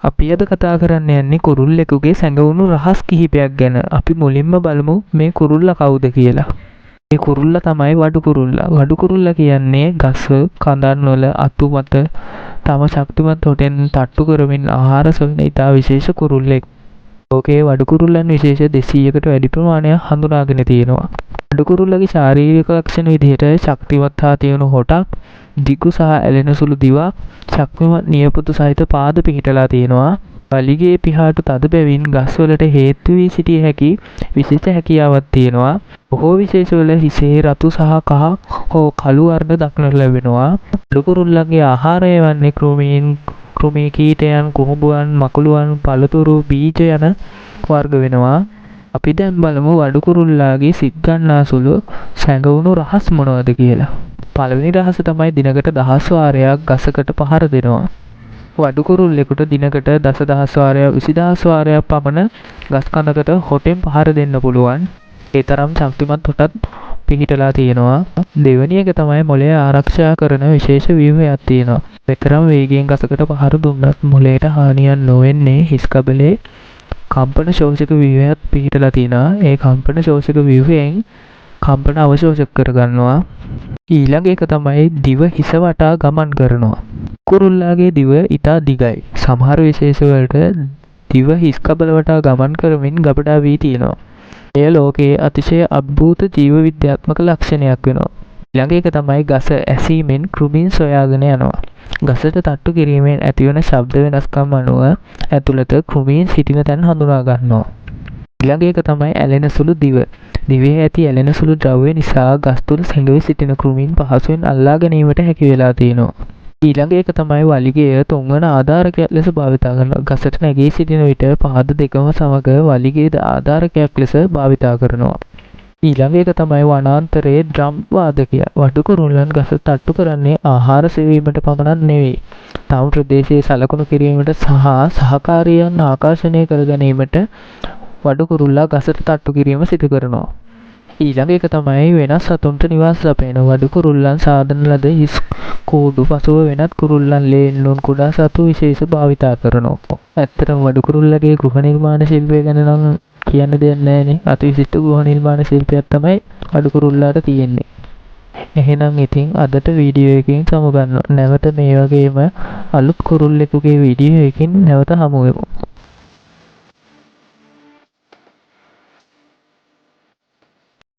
අපි අද කතා කරන්න යන්නේ කුරුල්ලෙකුගේ සැඟවුණු රහස් කිහිපයක් ගැන. අපි මුලින්ම බලමු මේ කුරුල්ලා කවුද කියලා. මේ කුරුල්ලා තමයි වඩු කුරුල්ලා. වඩු කුරුල්ලා කියන්නේ ගස් කඳන් වල අතු මත තම ශක්තිමත් හොටෙන් තට්ටු කරමින් ආහාර සොයන ඉතා විශේෂ කුරුල්ලෙක්. ලෝකයේ වඩු කුරුල්ලන් විශේෂ 200කට වැඩි ප්‍රමාණයක් හඳුනාගෙන තියෙනවා. වඩු කුරුල්ලගේ ශාරීරික ලක්ෂණ විදිහට ශක්තිමත් හා තියුණු හොටක්, දිගු සහ ඇලෙන සුළු දිවක්, ශක්තිමත් නියපොතු සහිත පාද පිහිටලා තියෙනවා. වලිගේ පිහාටු තද බැවින් ගස්වලට හේතු වී සිටිය හැකි විශේෂ හැකියාවක් තියෙනවා. බොහෝ විශේෂවල හිසේ රතු සහ කහ හෝ කළු වර්ණ දක්නට ලැබෙනවා. වඩු කුරුල්ලන්ගේ ආහාරය වන්නේ කෘමි කීටයන්, කුහුඹුවන්, මකුළුවන්, පළතුරු, බීජ යන වර්ග වෙනවා. අපි දැන් බලමු වඩු කුරුල්ලාගේ සිත් ගන්නා සුළු සැඟවුණු රහස් මොනවද කියලා. පළවෙනි රහස තමයි දිනකට 10 වාරයක් ගසකට පහර දෙනවා. වඩු කුරුල්ලෙකුට දිනකට දසදහස් වාරයක් 20000 වාරයක් පමණ ගස් කඳකට හොටෙන් පහර දෙන්න පුළුවන්. ඒ තරම් ශක්තිමත් හොටක් පිහිටලා තියෙනවා. දෙවෙනි එක තමයි මොළය ආරක්ෂා කරන විශේෂ ව්‍යුහයක් තියෙනවා. මෙතරම් වේගයෙන් ගසකට පහර දුන්නත් මොළයට හානියක් නොවෙන්නේ හිස් කබලේ කම්පන ශෝෂක ව්‍යුහයක් පිහිටලා තියෙනවා. ඒ කම්පන ශෝෂක ව්‍යුහයෙන් කම්පන අවශෝෂක කරගන්නවා. ඊළඟ එක තමයි දිව හිස වටා ගමන් කරනවා. කුරුල්ලාගේ දිව ඉතා දිගයි. සමහර විශේෂ වලට දිව හිස් කබල වටා ගමන් කරමින් ගබඩා වී තියෙනවා. එය ලෝකයේ අතිශය අద్භූත ජීව විද්‍යාත්මක ලක්ෂණයක් වෙනවා. ඊළඟ එක තමයි ගස ඇසීමෙන් කෘමීන් සොයාගෙන යනවා. ගසට තට්ටු කිරීමෙන් ඇතිවන ශබ්ද වෙනස්කම් අනුව ඇතුළත කෘමීන් සිටින තැන් හඳුනා ගන්නවා. ඊළඟ එක තමයි ඇලෙන සුළු දිව. දිවේ ඇති ඇලෙන සුළු ද්‍රව්‍ය නිසා ගස් තුල සැඟවී සිටින කෘමීන් පහසුවෙන් අල්ලා ගැනීමට හැකි වෙලා තියෙනවා. ඊළඟ එක තමයි වලිගය තුන්වන ආධාරකයක් ලෙස භාවිතා කරනවා. ගසට නැගී සිටින විට පාද දෙකම සමග වලිගයද ආධාරකයක් ලෙස භාවිතා කරනවා. ඊළඟ එක තමයි වනාන්තරයේ ඩ්‍රම් වාදකය. වඩු කුරුල්ලන් ගස තට්ටු කරන්නේ ආහාර සෙවීමට පමණක් නෙවෙයි. තම ප්‍රදේශයේ සලකුණු කිරීමට සහ සහකාරියන් ආකර්ෂණය කර ගැනීමට වඩු කුරුල්ලා ගසට තට්ටු කිරීම සිදු කරනවා. ඊළඟ එක තමයි වෙනස් සතුන්ට නිවාස සපයන. වඩු කුරුල්ලන් සාදන ලද හිස් කූඩු පසුව වෙනත් කුරුල්ලන් ලේන්නුන් කුඩා සතු විශේෂ භාවිතා කරනවා. ඇත්තටම වඩු කුරුල්ලගේ ගෘහ නිර්මාණ ශිල්පය ගැන නම් කියන්න දෙයක් නැහැනේ. අතිවිශිෂ්ට ගෘහ නිර්මාණ ශිල්පයක් තමයි වඩු කුරුල්ලාට තියෙන්නේ. එහෙනම් ඉතින් අදට වීඩියෝ එකකින් සමුගන්නවා. නැවත මේ වගේම අලුත් කුරුල්ලෙකුගේ වීඩියෝ එකකින් නැවත හමු වෙමු.